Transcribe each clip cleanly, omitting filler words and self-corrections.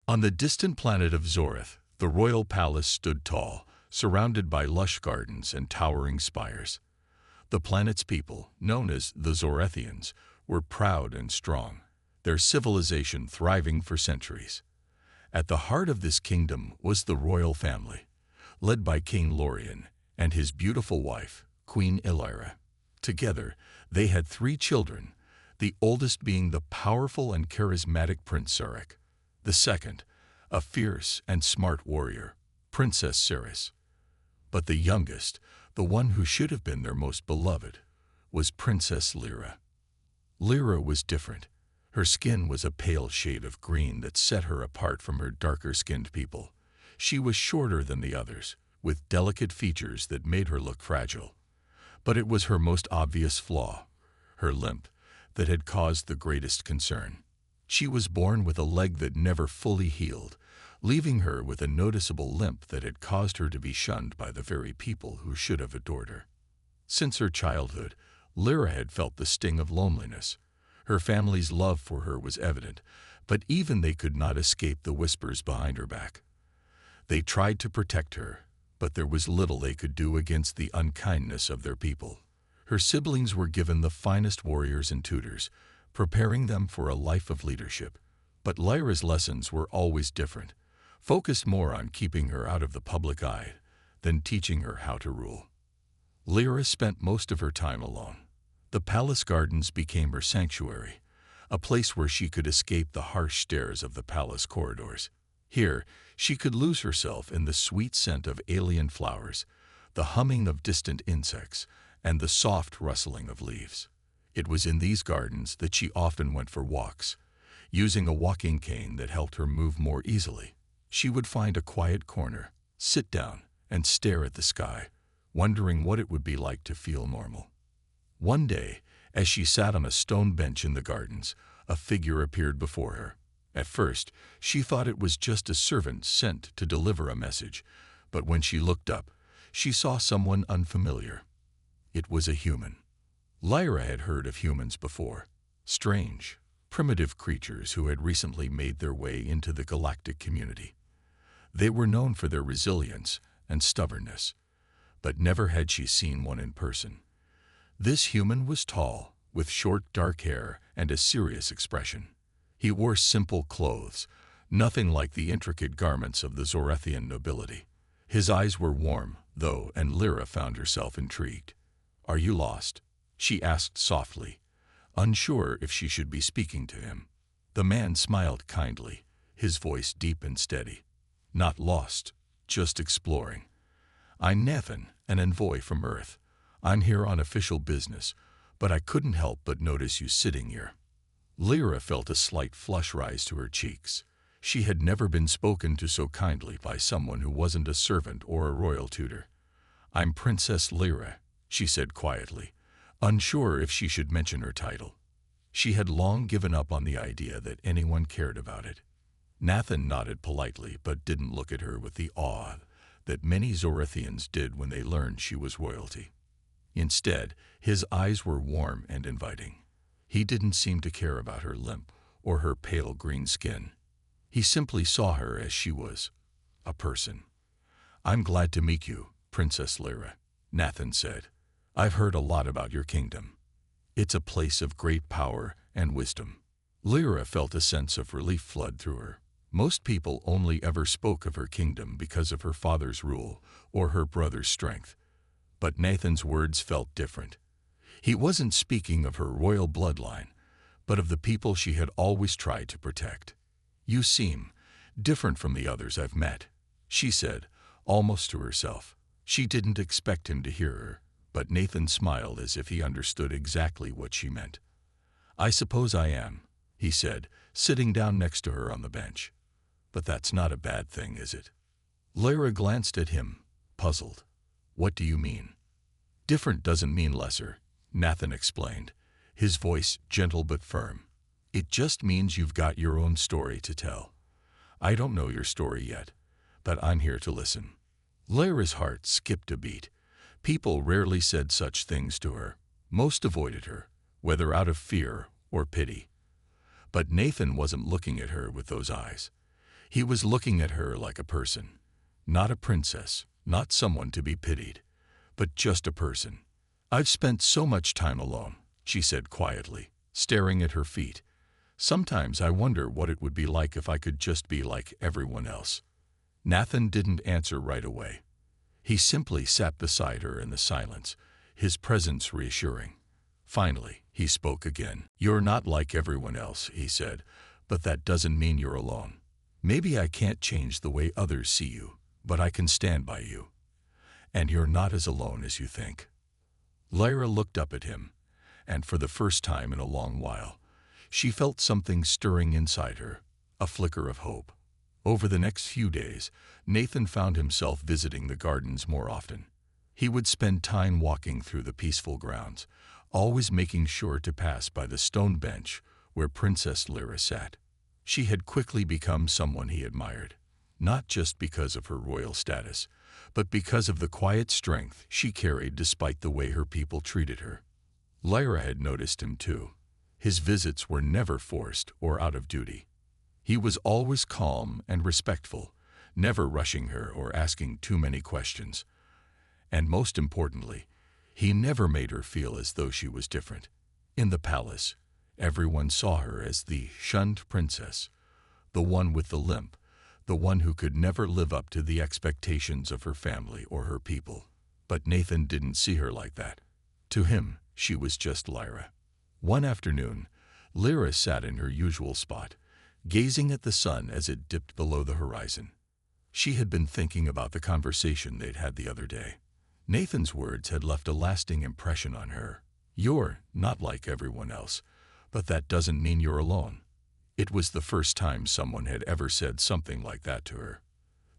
On the distant planet of Zoreth, the royal palace stood tall, surrounded by lush gardens and towering spires. The planet's people, known as the Zorethians, were proud and strong, their civilization thriving for centuries. At the heart of this kingdom was the royal family, led by King Lorien and his beautiful wife, Queen Elira. Together, they had 3 children, the oldest being the powerful and charismatic Prince Sarek, the second, a fierce and smart warrior, Princess Ceres. But the youngest, the one who should have been their most beloved, was Princess Lyra. Lyra was different. Her skin was a pale shade of green that set her apart from her darker-skinned people. She was shorter than the others, with delicate features that made her look fragile. But it was her most obvious flaw, her limp, that had caused the greatest concern. She was born with a leg that never fully healed, leaving her with a noticeable limp that had caused her to be shunned by the very people who should have adored her. Since her childhood, Lyra had felt the sting of loneliness. Her family's love for her was evident, but even they could not escape the whispers behind her back. They tried to protect her, but there was little they could do against the unkindness of their people. Her siblings were given the finest warriors and tutors, preparing them for a life of leadership. But Lyra's lessons were always different, focused more on keeping her out of the public eye than teaching her how to rule. Lyra spent most of her time alone. The palace gardens became her sanctuary, a place where she could escape the harsh stares of the palace corridors. Here, she could lose herself in the sweet scent of alien flowers, the humming of distant insects, and the soft rustling of leaves. It was in these gardens that she often went for walks, using a walking cane that helped her move more easily. She would find a quiet corner, sit down, and stare at the sky, wondering what it would be like to feel normal. One day, as she sat on a stone bench in the gardens, a figure appeared before her. At first, she thought it was just a servant sent to deliver a message, but when she looked up, she saw someone unfamiliar. It was a human. Lyra had heard of humans before, strange, primitive creatures who had recently made their way into the galactic community. They were known for their resilience and stubbornness, but never had she seen one in person. This human was tall, with short dark hair and a serious expression. He wore simple clothes, nothing like the intricate garments of the Zorethian nobility. His eyes were warm, though, and Lyra found herself intrigued. "Are you lost?" she asked softly, unsure if she should be speaking to him. The man smiled kindly, his voice deep and steady. "Not lost, just exploring. I'm Nathan, an envoy from Earth. I'm here on official business, but I couldn't help but notice you sitting here." Lyra felt a slight flush rise to her cheeks. She had never been spoken to so kindly by someone who wasn't a servant or a royal tutor. "I'm Princess Lyra," she said quietly, unsure if she should mention her title. She had long given up on the idea that anyone cared about it. Nathan nodded politely but didn't look at her with the awe that many Zorethians did when they learned she was royalty. Instead, his eyes were warm and inviting. He didn't seem to care about her limp or her pale green skin. He simply saw her as she was, a person. "I'm glad to meet you, Princess Lyra," Nathan said. "I've heard a lot about your kingdom. It's a place of great power and wisdom." Lyra felt a sense of relief flood through her. Most people only ever spoke of her kingdom because of her father's rule or her brother's strength. But Nathan's words felt different. He wasn't speaking of her royal bloodline, but of the people she had always tried to protect. "You seem different from the others I've met," she said, almost to herself. She didn't expect him to hear her, but Nathan smiled as if he understood exactly what she meant. "I suppose I am," he said, sitting down next to her on the bench. "But that's not a bad thing, is it?" Lyra glanced at him, puzzled. "What do you mean?" "Different doesn't mean lesser," Nathan explained, his voice gentle but firm. "It just means you've got your own story to tell. I don't know your story yet, but I'm here to listen." Lyra's heart skipped a beat. People rarely said such things to her. Most avoided her, whether out of fear or pity. But Nathan wasn't looking at her with those eyes. He was looking at her like a person, not a princess, not someone to be pitied, but just a person. "I've spent so much time alone," she said quietly, staring at her feet. "Sometimes I wonder what it would be like if I could just be like everyone else." Nathan didn't answer right away. He simply sat beside her in the silence, his presence reassuring. Finally, he spoke again. "You're not like everyone else," he said, "but that doesn't mean you're alone. Maybe I can't change the way others see you, but I can stand by you. And you're not as alone as you think." Lyra looked up at him, and for the first time in a long while, she felt something stirring inside her, a flicker of hope. Over the next few days, Nathan found himself visiting the gardens more often. He would spend time walking through the peaceful grounds, always making sure to pass by the stone bench where Princess Lyra sat. She had quickly become someone he admired, not just because of her royal status, but because of the quiet strength she carried despite the way her people treated her. Lyra had noticed him too. His visits were never forced or out of duty. He was always calm and respectful, never rushing her or asking too many questions. And most importantly, he never made her feel as though she was different. In the palace, everyone saw her as the shunned princess, the one with the limp, the one who could never live up to the expectations of her family or her people. But Nathan didn't see her like that. To him, she was just Lyra. One afternoon, Lyra sat in her usual spot, gazing at the sun as it dipped below the horizon. She had been thinking about the conversation they'd had the other day. Nathan's words had left a lasting impression on her. "You're not like everyone else, but that doesn't mean you're alone." It was the first time someone had ever said something like that to her.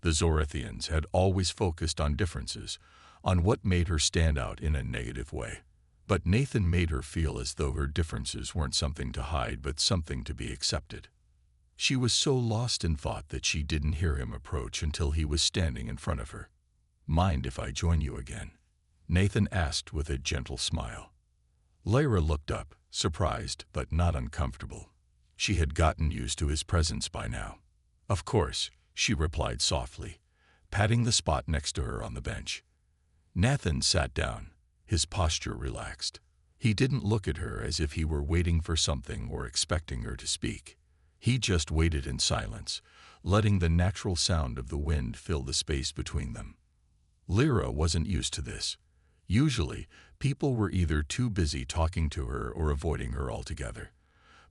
The Zorethians had always focused on differences, on what made her stand out in a negative way. But Nathan made her feel as though her differences weren't something to hide but something to be accepted. She was so lost in thought that she didn't hear him approach until he was standing in front of her. "Mind if I join you again?" Nathan asked with a gentle smile. Lyra looked up, surprised but not uncomfortable. She had gotten used to his presence by now. "Of course," she replied softly, patting the spot next to her on the bench. Nathan sat down, his posture relaxed. He didn't look at her as if he were waiting for something or expecting her to speak. He just waited in silence, letting the natural sound of the wind fill the space between them. Lyra wasn't used to this. Usually, people were either too busy talking to her or avoiding her altogether.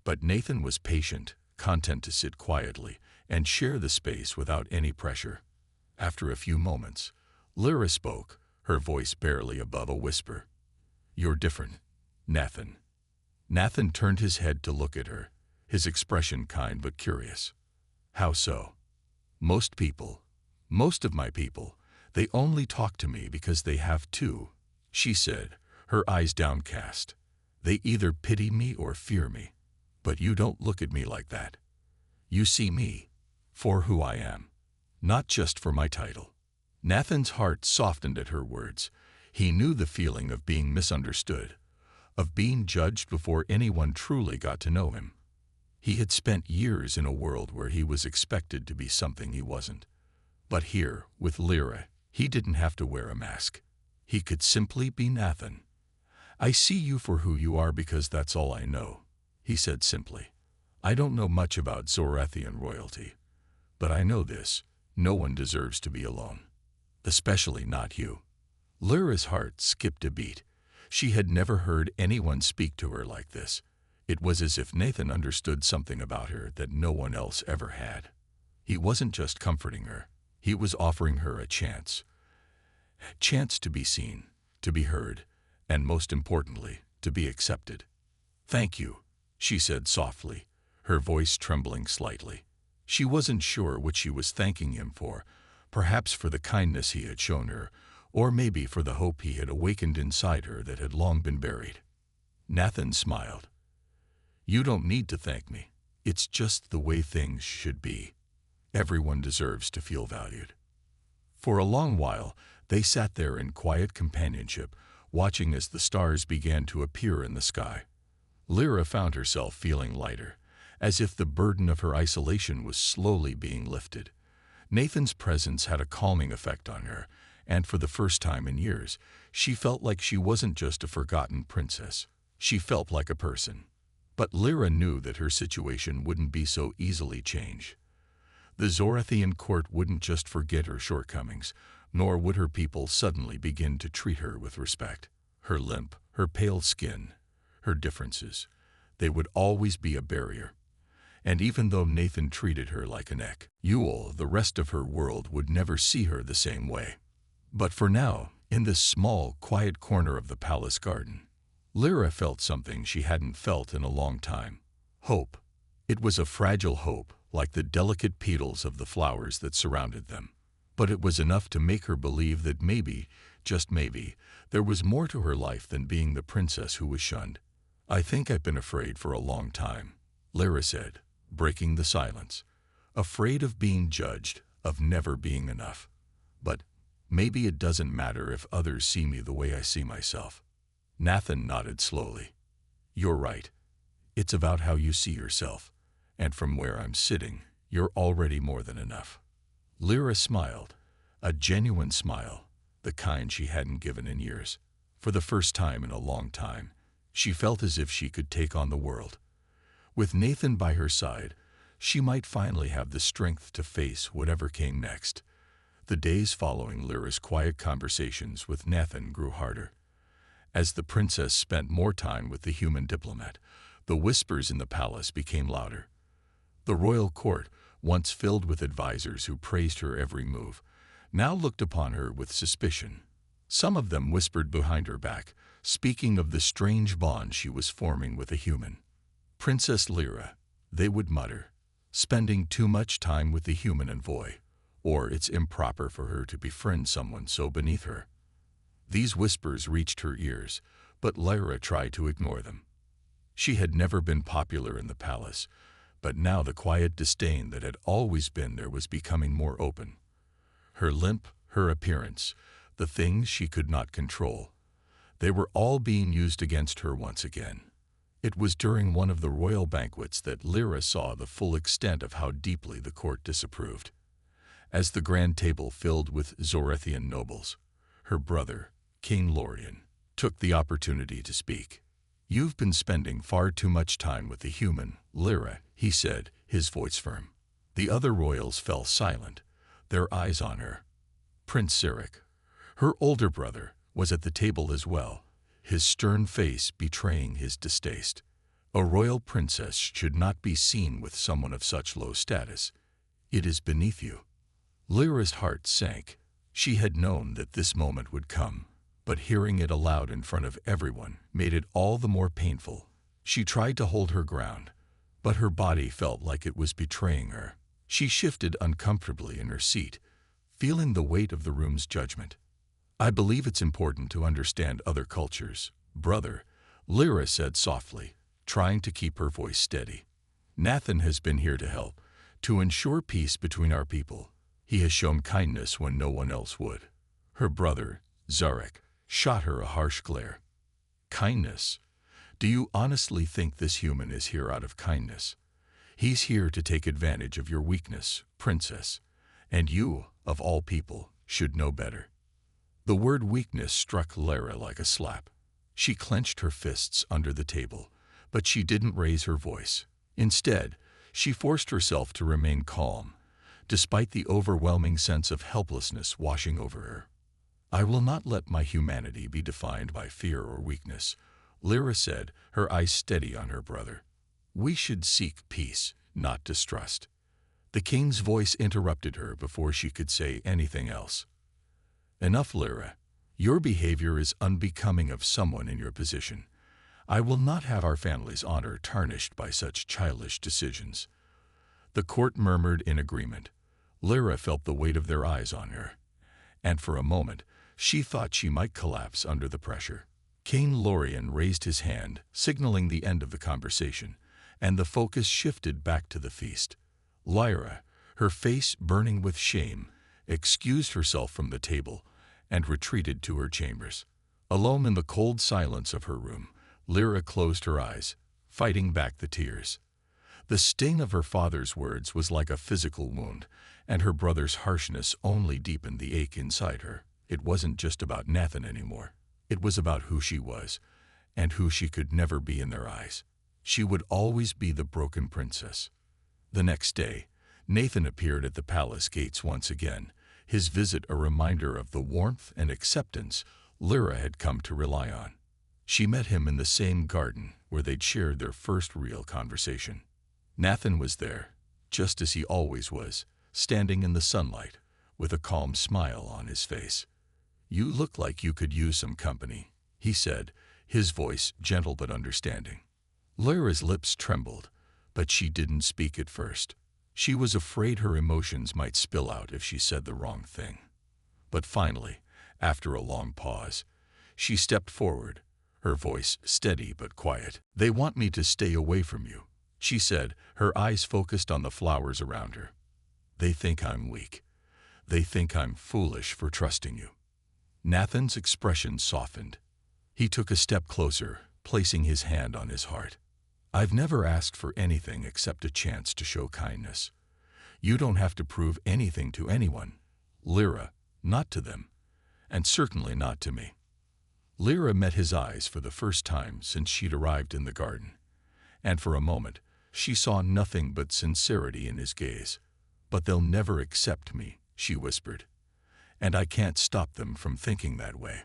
But Nathan was patient, content to sit quietly and share the space without any pressure. After a few moments, Lyra spoke, her voice barely above a whisper. "You're different, Nathan." Nathan turned his head to look at her, his expression kind but curious. "How so?" Most of my people, they only talk to me because they have to," she said, her eyes downcast. "They either pity me or fear me. But you don't look at me like that. You see me for who I am, not just for my title." Nathan's heart softened at her words. He knew the feeling of being misunderstood, of being judged before anyone truly got to know him. He had spent years in a world where he was expected to be something he wasn't. But here, with Lyra, he didn't have to wear a mask. He could simply be Nathan. "I see you for who you are because that's all I know," he said simply. "I don't know much about Zorethian royalty, but I know this: no one deserves to be alone. Especially not you." Lyra's heart skipped a beat. She had never heard anyone speak to her like this. It was as if Nathan understood something about her that no one else ever had. He wasn't just comforting her. He was offering her a chance. Chance to be seen, to be heard, and most importantly, to be accepted. "Thank you," she said softly, her voice trembling slightly. She wasn't sure what she was thanking him for, perhaps for the kindness he had shown her, or maybe for the hope he had awakened inside her that had long been buried. Nathan smiled. "You don't need to thank me. It's just the way things should be. Everyone deserves to feel valued." For a long while, they sat there in quiet companionship, watching as the stars began to appear in the sky. Lyra found herself feeling lighter, as if the burden of her isolation was slowly being lifted. Nathan's presence had a calming effect on her, and for the first time in years, she felt like she wasn't just a forgotten princess. She felt like a person. But Lyra knew that her situation wouldn't be so easily changed. The Zorathian court wouldn't just forget her shortcomings, nor would her people suddenly begin to treat her with respect. Her limp, her pale skin, her differences, they would always be a barrier. And even though Nathan treated her like an equal, the rest of her world would never see her the same way. But for now, in this small, quiet corner of the palace garden, Lyra felt something she hadn't felt in a long time. Hope. It was a fragile hope, like the delicate petals of the flowers that surrounded them. But it was enough to make her believe that maybe, just maybe, there was more to her life than being the princess who was shunned. "I think I've been afraid for a long time," Lyra said, breaking the silence. "Afraid of being judged, of never being enough. But maybe it doesn't matter if others see me the way I see myself." Nathan nodded slowly. "You're right. It's about how you see yourself. And from where I'm sitting, you're already more than enough." Lyra smiled, a genuine smile, the kind she hadn't given in years. For the first time in a long time, she felt as if she could take on the world. With Nathan by her side, she might finally have the strength to face whatever came next. The days following Lyra's quiet conversations with Nathan grew harder. As the princess spent more time with the human diplomat, the whispers in the palace became louder. The royal court, once filled with advisors who praised her every move, now looked upon her with suspicion. Some of them whispered behind her back, speaking of the strange bond she was forming with a human. "Princess Lyra," they would mutter, "spending too much time with the human envoy, or it's improper for her to befriend someone so beneath her." These whispers reached her ears, but Lyra tried to ignore them. She had never been popular in the palace, but now the quiet disdain that had always been there was becoming more open. Her limp, her appearance, the things she could not control, they were all being used against her once again. It was during one of the royal banquets that Lyra saw the full extent of how deeply the court disapproved. As the grand table filled with Zorathian nobles, her brother, King Lorien, took the opportunity to speak. "You've been spending far too much time with the human, Lyra," he said, his voice firm. The other royals fell silent, their eyes on her. Prince Sirik, her older brother, was at the table as well, his stern face betraying his distaste. A royal princess should not be seen with someone of such low status. "It is beneath you." Lyra's heart sank. She had known that this moment would come, but hearing it aloud in front of everyone made it all the more painful. She tried to hold her ground, but her body felt like it was betraying her. She shifted uncomfortably in her seat, feeling the weight of the room's judgment. "I believe it's important to understand other cultures, brother," Lyra said softly, trying to keep her voice steady. "Nathan has been here to help, to ensure peace between our people. He has shown kindness when no one else would." Her brother, Zarek, shot her a harsh glare. "Kindness? Do you honestly think this human is here out of kindness? He's here to take advantage of your weakness, princess, and you, of all people, should know better." The word weakness struck Lyra like a slap. She clenched her fists under the table, but she didn't raise her voice. Instead, she forced herself to remain calm, despite the overwhelming sense of helplessness washing over her. "I will not let my humanity be defined by fear or weakness," Lyra said, her eyes steady on her brother. "We should seek peace, not distrust." The king's voice interrupted her before she could say anything else. "Enough, Lyra. Your behavior is unbecoming of someone in your position. I will not have our family's honor tarnished by such childish decisions." The court murmured in agreement. Lyra felt the weight of their eyes on her, and for a moment she thought she might collapse under the pressure. King Lorien raised his hand, signaling the end of the conversation, and the focus shifted back to the feast. Lyra, her face burning with shame, excused herself from the table and retreated to her chambers. Alone in the cold silence of her room, Lyra closed her eyes, fighting back the tears. The sting of her father's words was like a physical wound, and her brother's harshness only deepened the ache inside her. It wasn't just about Nathan anymore. It was about who she was, and who she could never be in their eyes. She would always be the broken princess. The next day, Nathan appeared at the palace gates once again, his visit a reminder of the warmth and acceptance Lyra had come to rely on. She met him in the same garden where they'd shared their first real conversation. Nathan was there, just as he always was, standing in the sunlight, with a calm smile on his face. "You look like you could use some company," he said, his voice gentle but understanding. Lyra's lips trembled, but she didn't speak at first. She was afraid her emotions might spill out if she said the wrong thing. But finally, after a long pause, she stepped forward, her voice steady but quiet. "They want me to stay away from you," she said, her eyes focused on the flowers around her. "They think I'm weak. They think I'm foolish for trusting you." Nathan's expression softened. He took a step closer, placing his hand on his heart. "I've never asked for anything except a chance to show kindness. You don't have to prove anything to anyone, Lyra, not to them, and certainly not to me." Lyra met his eyes for the first time since she'd arrived in the garden, and for a moment she saw nothing but sincerity in his gaze. "But they'll never accept me," she whispered, "and I can't stop them from thinking that way."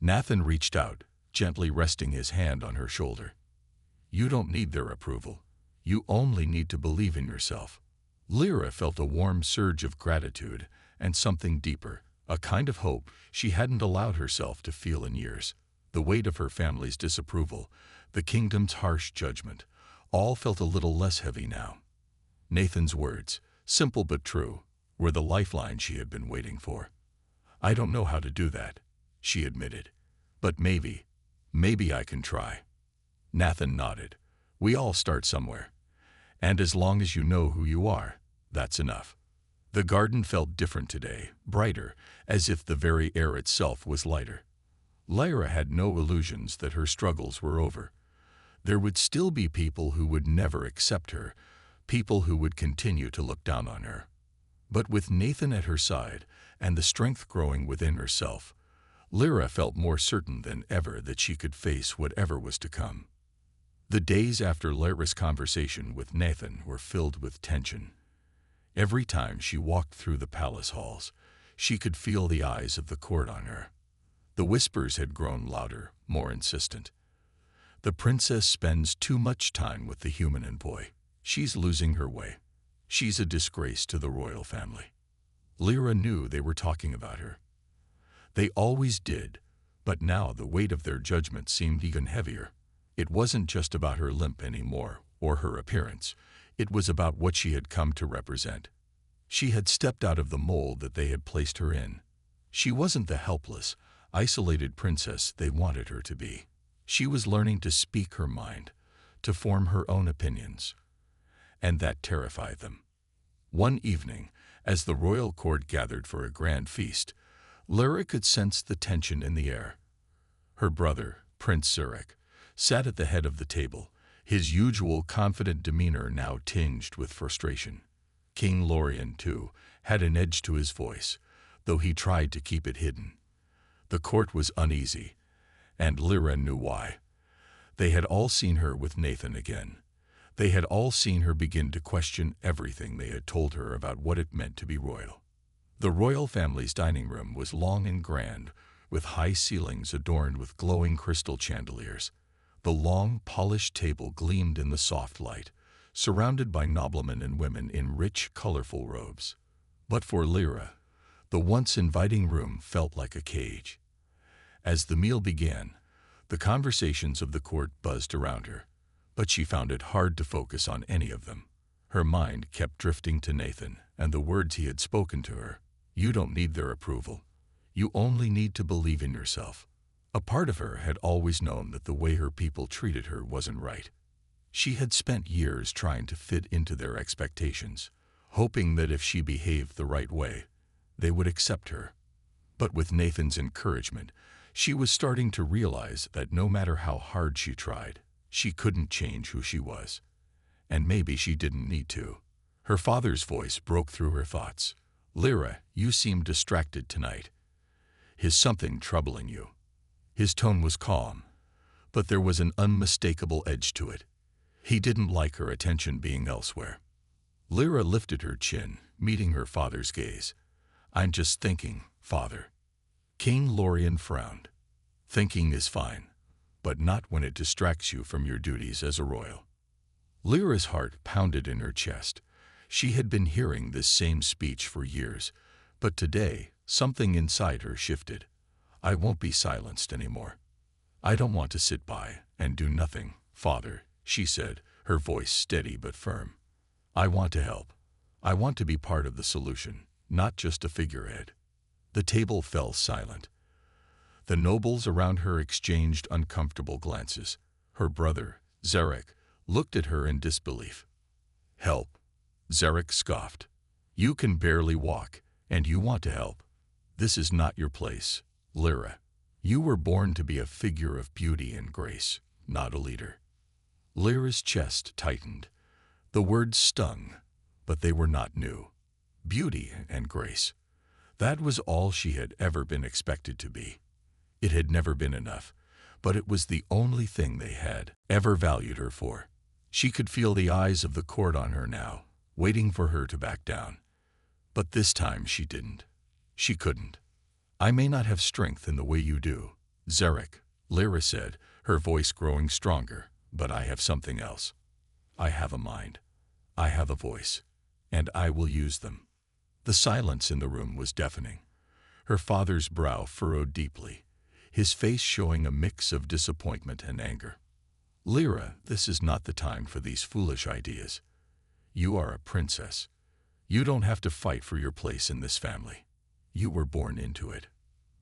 Nathan reached out, gently resting his hand on her shoulder. "You don't need their approval. You only need to believe in yourself." Lyra felt a warm surge of gratitude and something deeper, a kind of hope she hadn't allowed herself to feel in years. The weight of her family's disapproval, the kingdom's harsh judgment, all felt a little less heavy now. Nathan's words, simple but true, were the lifeline she had been waiting for. "I don't know how to do that," she admitted, "but maybe I can try." Nathan nodded. "We all start somewhere, and as long as you know who you are, that's enough." The garden felt different today, brighter, as if the very air itself was lighter. Lyra had no illusions that her struggles were over. There would still be people who would never accept her, people who would continue to look down on her. But with Nathan at her side and the strength growing within herself, Lyra felt more certain than ever that she could face whatever was to come. The days after Lyra's conversation with Nathan were filled with tension. Every time she walked through the palace halls, she could feel the eyes of the court on her. The whispers had grown louder, more insistent. "The princess spends too much time with the human boy. She's losing her way. She's a disgrace to the royal family." Lyra knew they were talking about her. They always did, but now the weight of their judgment seemed even heavier. It wasn't just about her limp anymore, or her appearance. It was about what she had come to represent. She had stepped out of the mold that they had placed her in. She wasn't the helpless, isolated princess they wanted her to be. She was learning to speak her mind, to form her own opinions. And that terrified them. One evening, as the royal court gathered for a grand feast, Lyra could sense the tension in the air. Her brother, Prince Zurich, sat at the head of the table, his usual confident demeanor now tinged with frustration. King Lorien, too, had an edge to his voice, though he tried to keep it hidden. The court was uneasy, and Lyra knew why. They had all seen her with Nathan again. They had all seen her begin to question everything they had told her about what it meant to be royal. The royal family's dining room was long and grand, with high ceilings adorned with glowing crystal chandeliers. The long, polished table gleamed in the soft light, surrounded by noblemen and women in rich, colorful robes. But for Lyra, the once inviting room felt like a cage. As the meal began, the conversations of the court buzzed around her, but she found it hard to focus on any of them. Her mind kept drifting to Nathan and the words he had spoken to her. "You don't need their approval. You only need to believe in yourself." A part of her had always known that the way her people treated her wasn't right. She had spent years trying to fit into their expectations, hoping that if she behaved the right way, they would accept her. But with Nathan's encouragement, she was starting to realize that no matter how hard she tried, she couldn't change who she was. And maybe she didn't need to. Her father's voice broke through her thoughts. Lyra, you seem distracted tonight. Is something troubling you? His tone was calm, but there was an unmistakable edge to it. He didn't like her attention being elsewhere. Lyra lifted her chin, meeting her father's gaze. I'm just thinking, Father. King Lorien frowned. Thinking is fine, but not when it distracts you from your duties as a royal. Lyra's heart pounded in her chest. She had been hearing this same speech for years, but today something inside her shifted. I won't be silenced anymore. I don't want to sit by and do nothing, Father, she said, her voice steady but firm. I want to help. I want to be part of the solution, not just a figurehead. The table fell silent. The nobles around her exchanged uncomfortable glances. Her brother, Zarek, looked at her in disbelief. Help, Zarek scoffed. You can barely walk, and you want to help. This is not your place, Lyra. You were born to be a figure of beauty and grace, not a leader. Lyra's chest tightened. The words stung, but they were not new. Beauty and grace. That was all she had ever been expected to be. It had never been enough, but it was the only thing they had ever valued her for. She could feel the eyes of the court on her now, waiting for her to back down. But this time she didn't. She couldn't. I may not have strength in the way you do, Zarek, Lyra said, her voice growing stronger, but I have something else. I have a mind. I have a voice, and I will use them. The silence in the room was deafening. Her father's brow furrowed deeply, his face showing a mix of disappointment and anger. Lyra, this is not the time for these foolish ideas. You are a princess. You don't have to fight for your place in this family. You were born into it.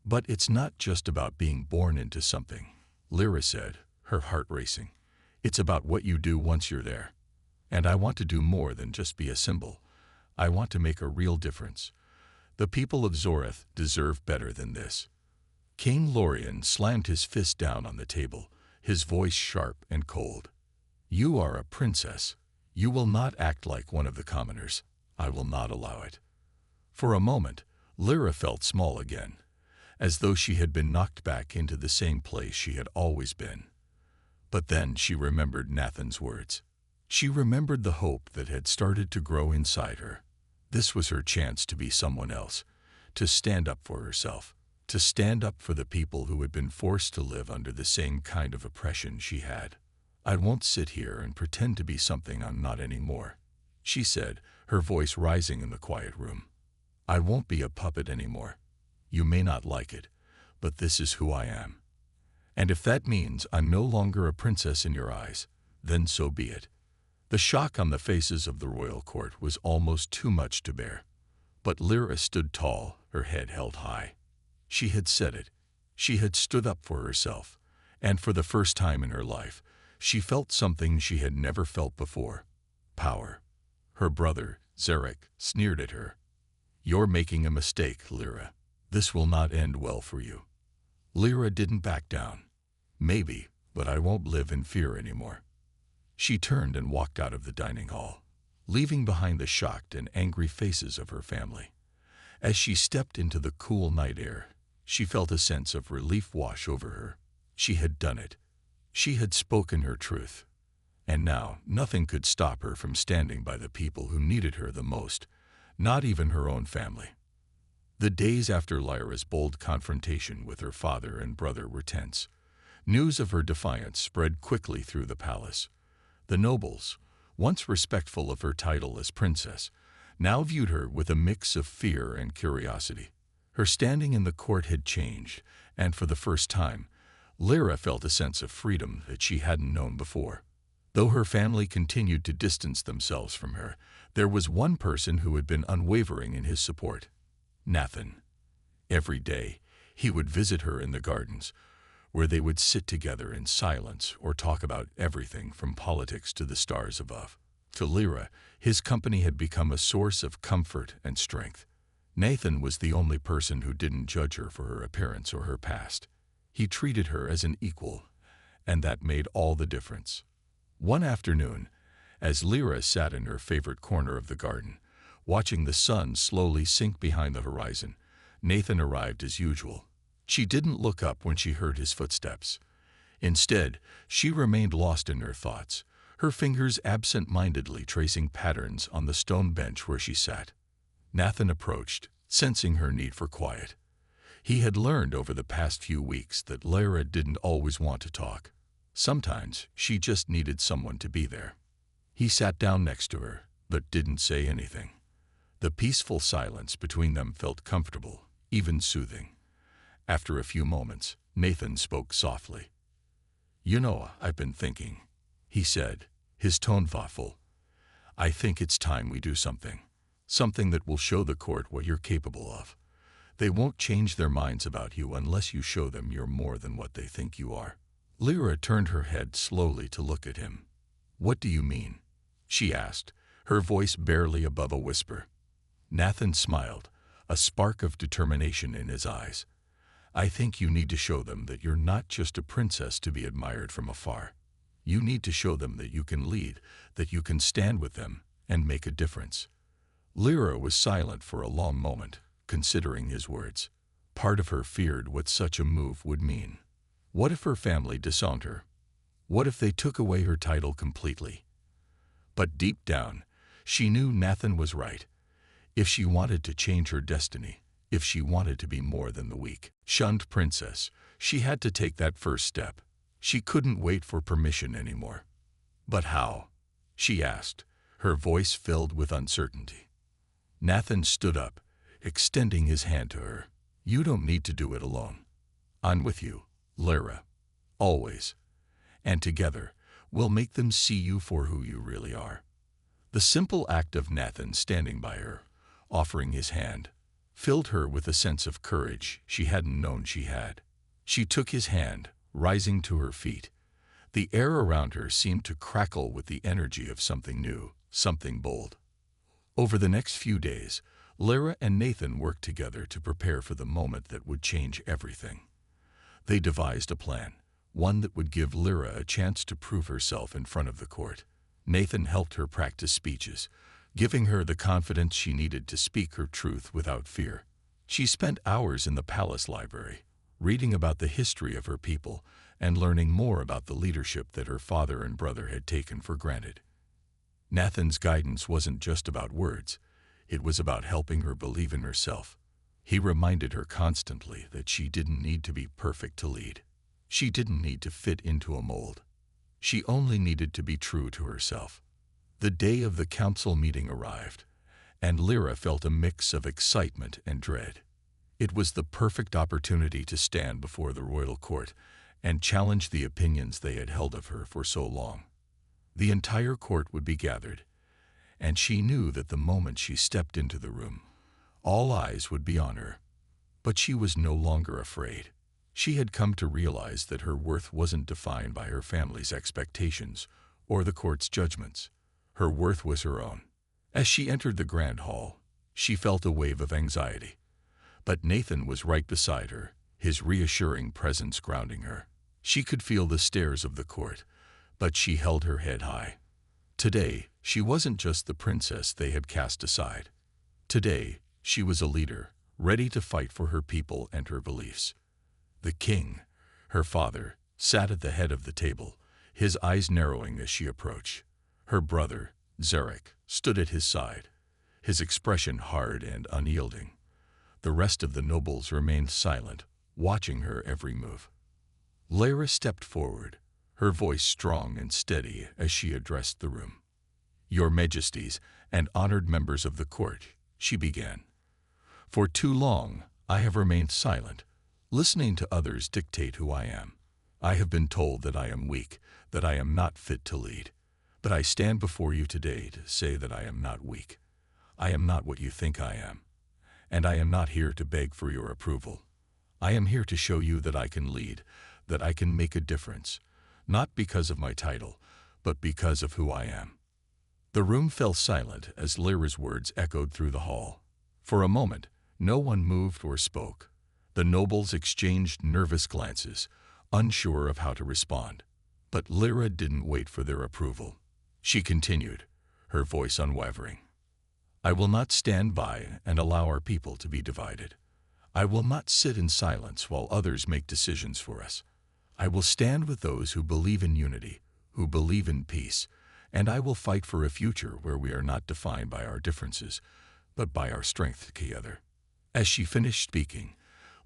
But it's not just about being born into something, Lyra said, her heart racing. It's about what you do once you're there. And I want to do more than just be a symbol. I want to make a real difference. The people of Zoreth deserve better than this. King Lorien slammed his fist down on the table, his voice sharp and cold. You are a princess. You will not act like one of the commoners. I will not allow it. For a moment, Lyra felt small again, as though she had been knocked back into the same place she had always been. But then she remembered Nathan's words. She remembered the hope that had started to grow inside her. This was her chance to be someone else, to stand up for herself, to stand up for the people who had been forced to live under the same kind of oppression she had. I won't sit here and pretend to be something I'm not anymore, she said, her voice rising in the quiet room. I won't be a puppet anymore. You may not like it, but this is who I am. And if that means I'm no longer a princess in your eyes, then so be it. The shock on the faces of the royal court was almost too much to bear. But Lyra stood tall, her head held high. She had said it. She had stood up for herself, and for the first time in her life, she felt something she had never felt before. Power. Her brother, Zarek, sneered at her. You're making a mistake, Lyra. This will not end well for you. Lyra didn't back down. Maybe, but I won't live in fear anymore. She turned and walked out of the dining hall, leaving behind the shocked and angry faces of her family. As she stepped into the cool night air, she felt a sense of relief wash over her. She had done it. She had spoken her truth. And now nothing could stop her from standing by the people who needed her the most, not even her own family. The days after Lyra's bold confrontation with her father and brother were tense. News of her defiance spread quickly through the palace. The nobles, once respectful of her title as princess, now viewed her with a mix of fear and curiosity. Her standing in the court had changed, and for the first time, Lyra felt a sense of freedom that she hadn't known before. Though her family continued to distance themselves from her, there was one person who had been unwavering in his support. Nathan. Every day, he would visit her in the gardens, where they would sit together in silence or talk about everything from politics to the stars above. To Lyra, his company had become a source of comfort and strength. Nathan was the only person who didn't judge her for her appearance or her past. He treated her as an equal, and that made all the difference. One afternoon, As Lyra sat in her favorite corner of the garden, watching the sun slowly sink behind the horizon, Nathan arrived as usual. She didn't look up when she heard his footsteps. Instead, she remained lost in her thoughts, her fingers absent-mindedly tracing patterns on the stone bench where she sat. Nathan approached, sensing her need for quiet. He had learned over the past few weeks that Lyra didn't always want to talk. Sometimes she just needed someone to be there. He sat down next to her, but didn't say anything. The peaceful silence between them felt comfortable, even soothing. After a few moments, Nathan spoke softly. "You know, I've been thinking," he said, his tone thoughtful. "I think it's time we do something. Something that will show the court what you're capable of. They won't change their minds about you unless you show them you're more than what they think you are." Lyra turned her head slowly to look at him. "What do you mean?" she asked, her voice barely above a whisper. Nathan smiled, a spark of determination in his eyes. "I think you need to show them that you're not just a princess to be admired from afar. You need to show them that you can lead, that you can stand with them and make a difference." Lyra was silent for a long moment, considering his words. Part of her feared what such a move would mean. What if her family disowned her? What if they took away her title completely? But deep down, she knew Nathan was right. If she wanted to change her destiny, if she wanted to be more than the weak, shunned princess, she had to take that first step. She couldn't wait for permission anymore. "But how?" she asked, her voice filled with uncertainty. Nathan stood up, extending his hand to her. "You don't need to do it alone. I'm with you, Lyra. Always. And together, we'll make them see you for who you really are." The simple act of Nathan standing by her, offering his hand, filled her with a sense of courage she hadn't known she had. She took his hand, rising to her feet. The air around her seemed to crackle with the energy of something new, something bold. Over the next few days, Lyra and Nathan worked together to prepare for the moment that would change everything. They devised a plan, one that would give Lyra a chance to prove herself in front of the court. Nathan helped her practice speeches, giving her the confidence she needed to speak her truth without fear. She spent hours in the palace library, reading about the history of her people and learning more about the leadership that her father and brother had taken for granted. Nathan's guidance wasn't just about words, it was about helping her believe in herself. He reminded her constantly that she didn't need to be perfect to lead. She didn't need to fit into a mold. She only needed to be true to herself. The day of the council meeting arrived, and Lyra felt a mix of excitement and dread. It was the perfect opportunity to stand before the royal court and challenge the opinions they had held of her for so long. The entire court would be gathered, and she knew that the moment she stepped into the room, all eyes would be on her. But she was no longer afraid. She had come to realize that her worth wasn't defined by her family's expectations or the court's judgments. Her worth was her own. As she entered the grand hall, she felt a wave of anxiety. But Nathan was right beside her, his reassuring presence grounding her. She could feel the stares of the court, but she held her head high. Today, she wasn't just the princess they had cast aside. Today, she was a leader, ready to fight for her people and her beliefs. The king, her father, sat at the head of the table, his eyes narrowing as she approached. Her brother, Zarek, stood at his side, his expression hard and unyielding. The rest of the nobles remained silent, watching her every move. Lyra stepped forward, her voice strong and steady as she addressed the room. "Your Majesties and honored members of the court," she began. "For too long, I have remained silent, listening to others dictate who I am. I have been told that I am weak, that I am not fit to lead. But I stand before you today to say that I am not weak. I am not what you think I am. And I am not here to beg for your approval. I am here to show you that I can lead, that I can make a difference, not because of my title, but because of who I am." The room fell silent as Lyra's words echoed through the hall. For a moment, no one moved or spoke. The nobles exchanged nervous glances, unsure of how to respond. But Lyra didn't wait for their approval. She continued, her voice unwavering. "I will not stand by and allow our people to be divided. I will not sit in silence while others make decisions for us. I will stand with those who believe in unity, who believe in peace, and I will fight for a future where we are not defined by our differences, but by our strength together." As she finished speaking,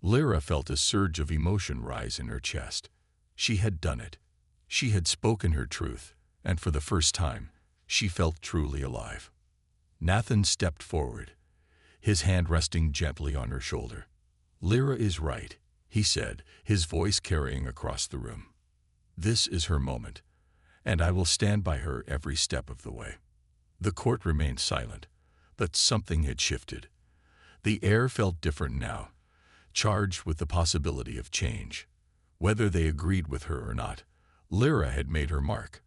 Lyra felt a surge of emotion rise in her chest. She had done it. She had spoken her truth, and for the first time, she felt truly alive. Nathan stepped forward, his hand resting gently on her shoulder. "Lyra is right," he said, his voice carrying across the room. "This is her moment, and I will stand by her every step of the way." The court remained silent, but something had shifted. The air felt different now, charged with the possibility of change. Whether they agreed with her or not, Lyra had made her mark.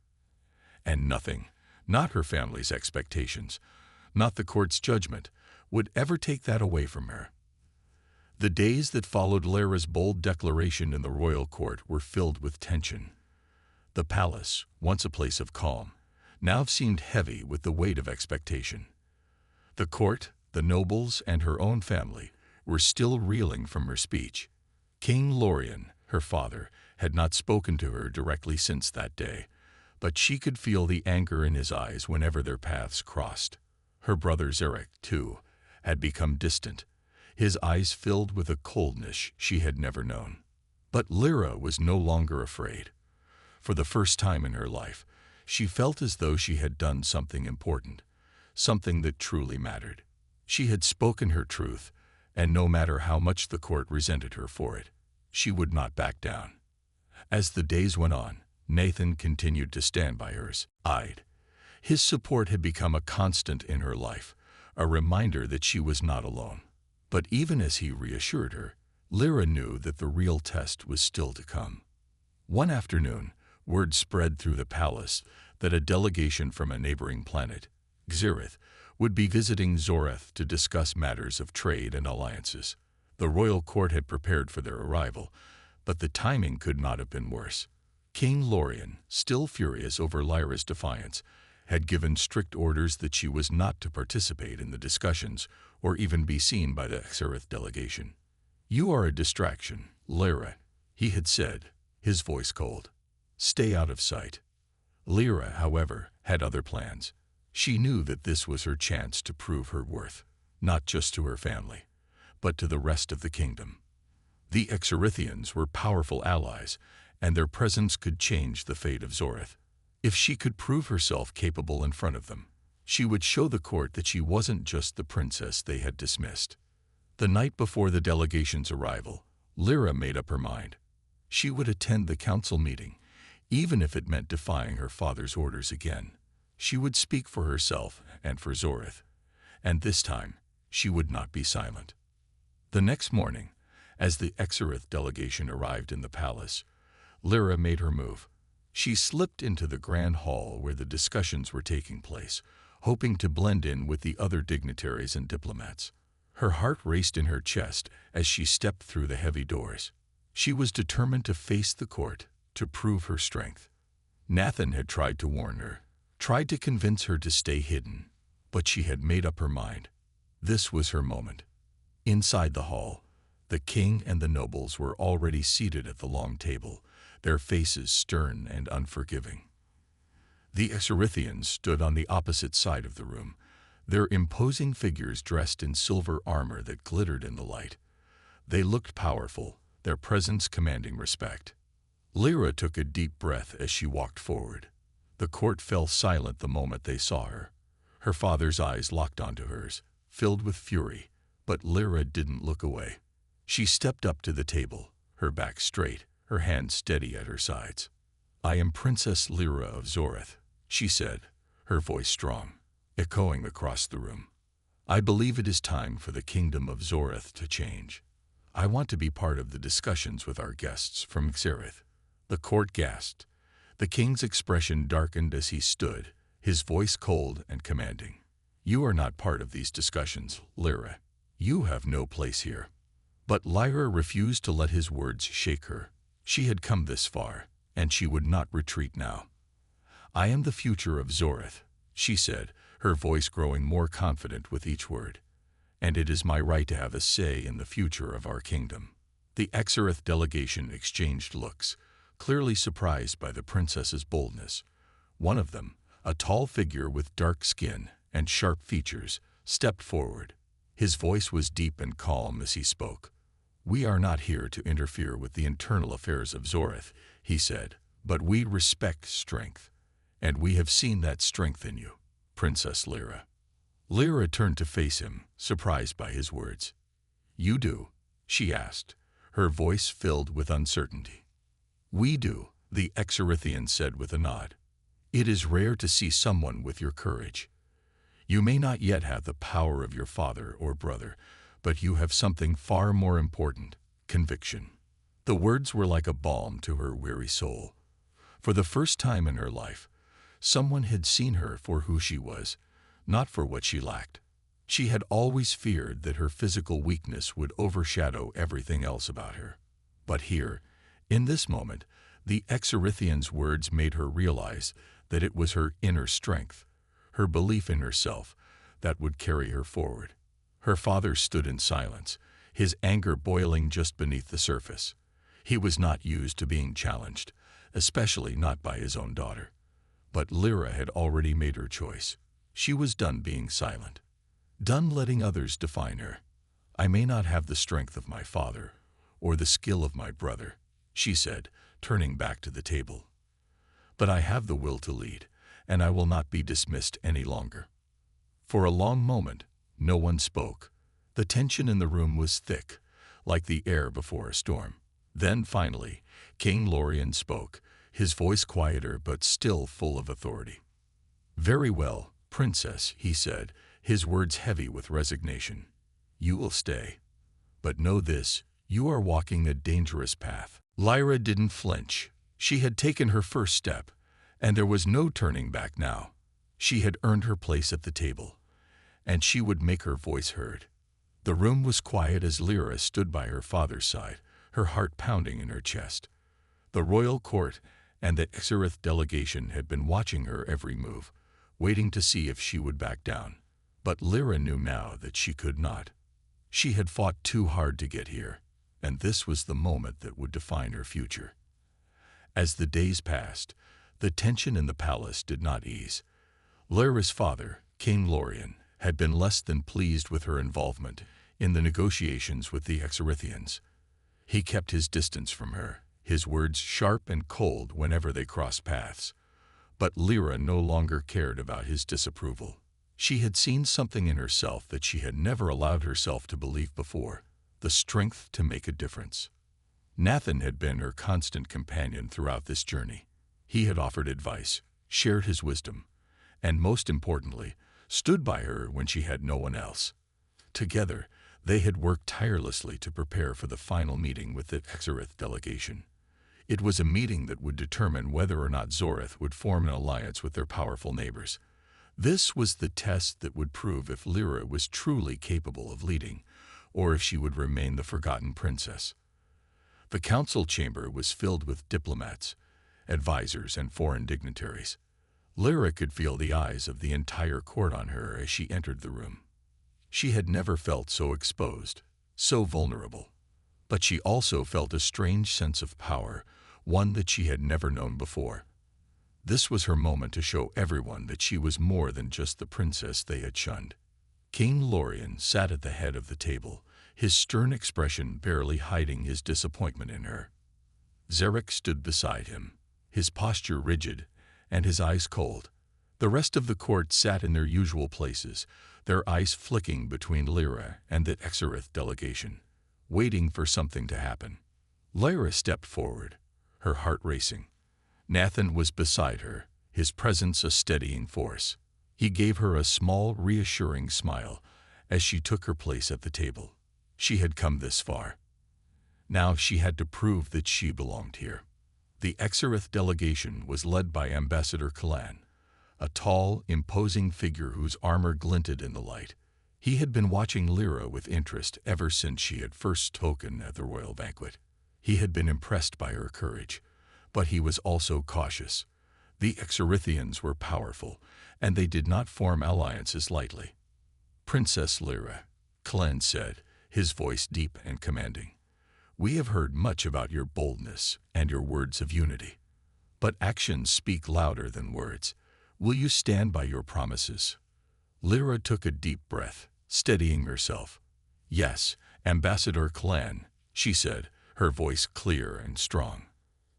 And nothing, not her family's expectations, not the court's judgment, would ever take that away from her. The days that followed Lyra's bold declaration in the royal court were filled with tension. The palace, once a place of calm, now seemed heavy with the weight of expectation. The court, the nobles, and her own family were still reeling from her speech. King Lorien, her father, had not spoken to her directly since that day, but she could feel the anger in his eyes whenever their paths crossed. Her brother Zarek, too, had become distant, his eyes filled with a coldness she had never known. But Lyra was no longer afraid. For the first time in her life, she felt as though she had done something important, something that truly mattered. She had spoken her truth, and no matter how much the court resented her for it, she would not back down. As the days went on, Nathan continued to stand by her side. His support had become a constant in her life, a reminder that she was not alone. But even as he reassured her, Lyra knew that the real test was still to come. One afternoon, word spread through the palace that a delegation from a neighboring planet, Xerith, would be visiting Zoreth to discuss matters of trade and alliances. The royal court had prepared for their arrival, but the timing could not have been worse. King Lorien, still furious over Lyra's defiance, had given strict orders that she was not to participate in the discussions or even be seen by the Xerith delegation. "You are a distraction, Lyra," he had said, his voice cold. "Stay out of sight." Lyra, however, had other plans. She knew that this was her chance to prove her worth, not just to her family, but to the rest of the kingdom. The Xerithians were powerful allies, and their presence could change the fate of Zoreth. If she could prove herself capable in front of them, she would show the court that she wasn't just the princess they had dismissed. The night before the delegation's arrival, Lyra made up her mind. She would attend the council meeting, even if it meant defying her father's orders again. She would speak for herself and for Zoreth, and this time she would not be silent. The next morning, as the Xerith delegation arrived in the palace, Lyra made her move. She slipped into the grand hall where the discussions were taking place, hoping to blend in with the other dignitaries and diplomats. Her heart raced in her chest as she stepped through the heavy doors. She was determined to face the court, to prove her strength. Nathan had tried to warn her, tried to convince her to stay hidden, but she had made up her mind. This was her moment. Inside the hall, the king and the nobles were already seated at the long table, their faces stern and unforgiving. The Xerithians stood on the opposite side of the room, their imposing figures dressed in silver armor that glittered in the light. They looked powerful, their presence commanding respect. Lyra took a deep breath as she walked forward. The court fell silent the moment they saw her. Her father's eyes locked onto hers, filled with fury, but Lyra didn't look away. She stepped up to the table, her back straight, her hands steady at her sides. "I am Princess Lyra of Zoreth," she said, her voice strong, echoing across the room. "I believe it is time for the kingdom of Zoreth to change. I want to be part of the discussions with our guests from Xerith." The court gasped. The king's expression darkened as he stood, his voice cold and commanding. "You are not part of these discussions, Lyra. You have no place here." But Lyra refused to let his words shake her. She had come this far, and she would not retreat now. I am the future of Zoreth, she said, her voice growing more confident with each word. And it is my right to have a say in the future of our kingdom. The Exareth delegation exchanged looks, clearly surprised by the princess's boldness. One of them, a tall figure with dark skin and sharp features, stepped forward. His voice was deep and calm as he spoke. We are not here to interfere with the internal affairs of Zoreth, he said, but we respect strength. And we have seen that strength in you, Princess Lyra. Lyra turned to face him, surprised by his words. You do? She asked, her voice filled with uncertainty. We do, the Exarithian said with a nod. It is rare to see someone with your courage. You may not yet have the power of your father or brother, but you have something far more important, conviction. The words were like a balm to her weary soul. For the first time in her life, someone had seen her for who she was, not for what she lacked. She had always feared that her physical weakness would overshadow everything else about her. But here, in this moment, the Exarithian's words made her realize that it was her inner strength, her belief in herself, that would carry her forward. Her father stood in silence, his anger boiling just beneath the surface. He was not used to being challenged, especially not by his own daughter. But Lyra had already made her choice. She was done being silent, done letting others define her. I may not have the strength of my father or the skill of my brother, she said, turning back to the table. But I have the will to lead, and I will not be dismissed any longer. For a long moment, no one spoke. The tension in the room was thick, like the air before a storm. Then finally, King Lorien spoke, his voice quieter but still full of authority. Very well, Princess, he said, his words heavy with resignation. You will stay. But know this, you are walking a dangerous path. Lyra didn't flinch. She had taken her first step, and there was no turning back now. She had earned her place at the table, and she would make her voice heard. The room was quiet as Lyra stood by her father's side, her heart pounding in her chest. The royal court and the Exareth delegation had been watching her every move, waiting to see if she would back down. But Lyra knew now that she could not. She had fought too hard to get here, and this was the moment that would define her future. As the days passed, the tension in the palace did not ease. Lyra's father, King Lorien, had been less than pleased with her involvement in the negotiations with the Exarithians. He kept his distance from her, his words sharp and cold whenever they crossed paths. But Lyra no longer cared about his disapproval. She had seen something in herself that she had never allowed herself to believe before, the strength to make a difference. Nathan had been her constant companion throughout this journey. He had offered advice, shared his wisdom, and most importantly, stood by her when she had no one else. Together, they had worked tirelessly to prepare for the final meeting with the Exareth delegation. It was a meeting that would determine whether or not Zoreth would form an alliance with their powerful neighbors. This was the test that would prove if Lyra was truly capable of leading, or if she would remain the forgotten princess. The council chamber was filled with diplomats, advisors, and foreign dignitaries. Lyra could feel the eyes of the entire court on her as she entered the room. She had never felt so exposed, so vulnerable. But she also felt a strange sense of power, one that she had never known before. This was her moment to show everyone that she was more than just the princess they had shunned. King Lorien sat at the head of the table, his stern expression barely hiding his disappointment in her. Zarek stood beside him, his posture rigid and his eyes cold. The rest of the court sat in their usual places, their eyes flicking between Lyra and the Exareth delegation, waiting for something to happen. Lyra stepped forward, her heart racing. Nathan was beside her, his presence a steadying force. He gave her a small, reassuring smile as she took her place at the table. She had come this far. Now she had to prove that she belonged here. The Exareth delegation was led by Ambassador Kalan, a tall, imposing figure whose armor glinted in the light. He had been watching Lyra with interest ever since she had first spoken at the royal banquet. He had been impressed by her courage, but he was also cautious. The Xerithians were powerful, and they did not form alliances lightly. "Princess Lyra," Clan said, his voice deep and commanding, "we have heard much about your boldness and your words of unity. But actions speak louder than words. Will you stand by your promises?" Lyra took a deep breath, steadying herself. "Yes, Ambassador Clan," she said, her voice clear and strong.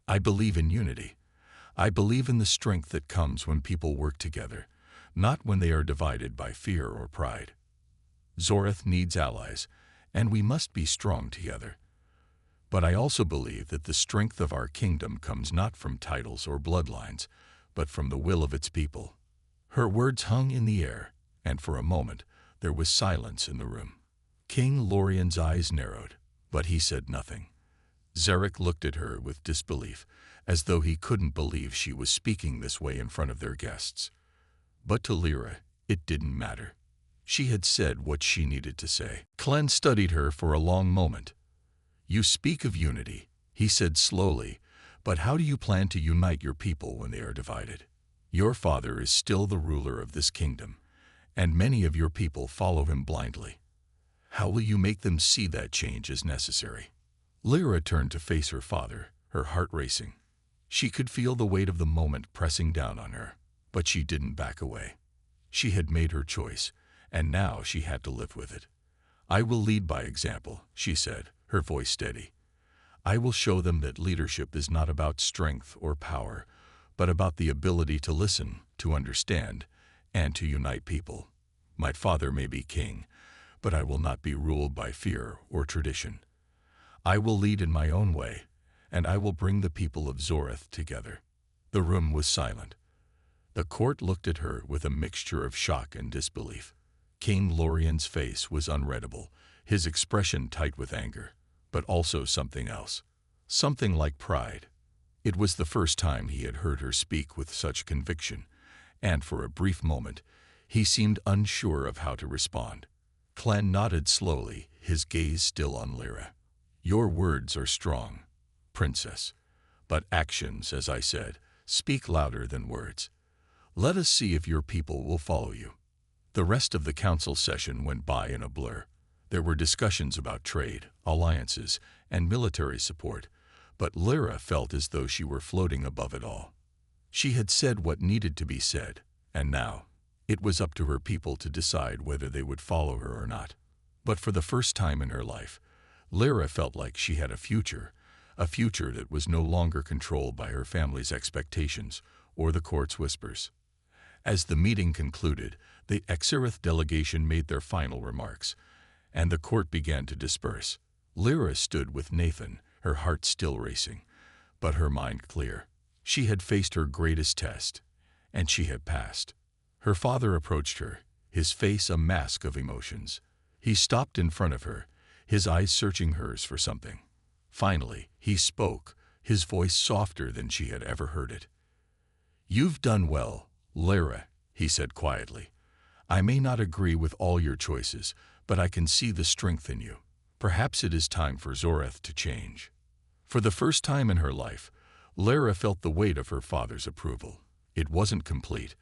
"I believe in unity. I believe in the strength that comes when people work together, not when they are divided by fear or pride. Zoreth needs allies, and we must be strong together. But I also believe that the strength of our kingdom comes not from titles or bloodlines, but from the will of its people." Her words hung in the air, and for a moment there was silence in the room. King Lorien's eyes narrowed, but he said nothing. Zarek looked at her with disbelief, as though he couldn't believe she was speaking this way in front of their guests. But to Lyra, it didn't matter. She had said what she needed to say. Clan studied her for a long moment. "You speak of unity," he said slowly, "but how do you plan to unite your people when they are divided? Your father is still the ruler of this kingdom, and many of your people follow him blindly. How will you make them see that change is necessary?" Lyra turned to face her father, her heart racing. She could feel the weight of the moment pressing down on her, but she didn't back away. She had made her choice, and now she had to live with it. "I will lead by example," she said, her voice steady. "I will show them that leadership is not about strength or power, but about the ability to listen, to understand, and to unite people. My father may be king, but I will not be ruled by fear or tradition. I will lead in my own way, and I will bring the people of Zoreth together." The room was silent. The court looked at her with a mixture of shock and disbelief. King Lorien's face was unreadable, his expression tight with anger, but also something else. Something like pride. It was the first time he had heard her speak with such conviction, and for a brief moment, he seemed unsure of how to respond. Clan nodded slowly, his gaze still on Lyra. "Your words are strong, Princess, but actions, as I said, speak louder than words. Let us see if your people will follow you." The rest of the council session went by in a blur. There were discussions about trade, alliances, and military support, but Lyra felt as though she were floating above it all. She had said what needed to be said, and now it was up to her people to decide whether they would follow her or not. But for the first time in her life, Lyra felt like she had a future that was no longer controlled by her family's expectations or the court's whispers. As the meeting concluded, the Xerith delegation made their final remarks, and the court began to disperse. Lyra stood with Nathan, her heart still racing, but her mind clear. She had faced her greatest test, and she had passed. Her father approached her, his face a mask of emotions. He stopped in front of her, his eyes searching hers for something. Finally, he spoke, his voice softer than she had ever heard it. "You've done well, Lyra," he said quietly. "I may not agree with all your choices, but I can see the strength in you. Perhaps it is time for Zoreth to change." For the first time in her life, Lyra felt the weight of her father's approval. It wasn't complete,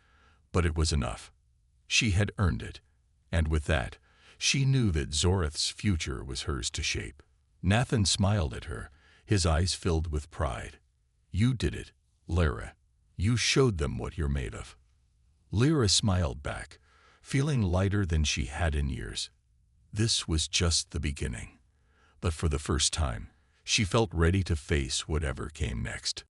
but it was enough. She had earned it, and with that, she knew that Zoreth's future was hers to shape. Nathan smiled at her, his eyes filled with pride. "You did it, Lyra. You showed them what you're made of." Lyra smiled back, feeling lighter than she had in years. This was just the beginning. But for the first time, she felt ready to face whatever came next.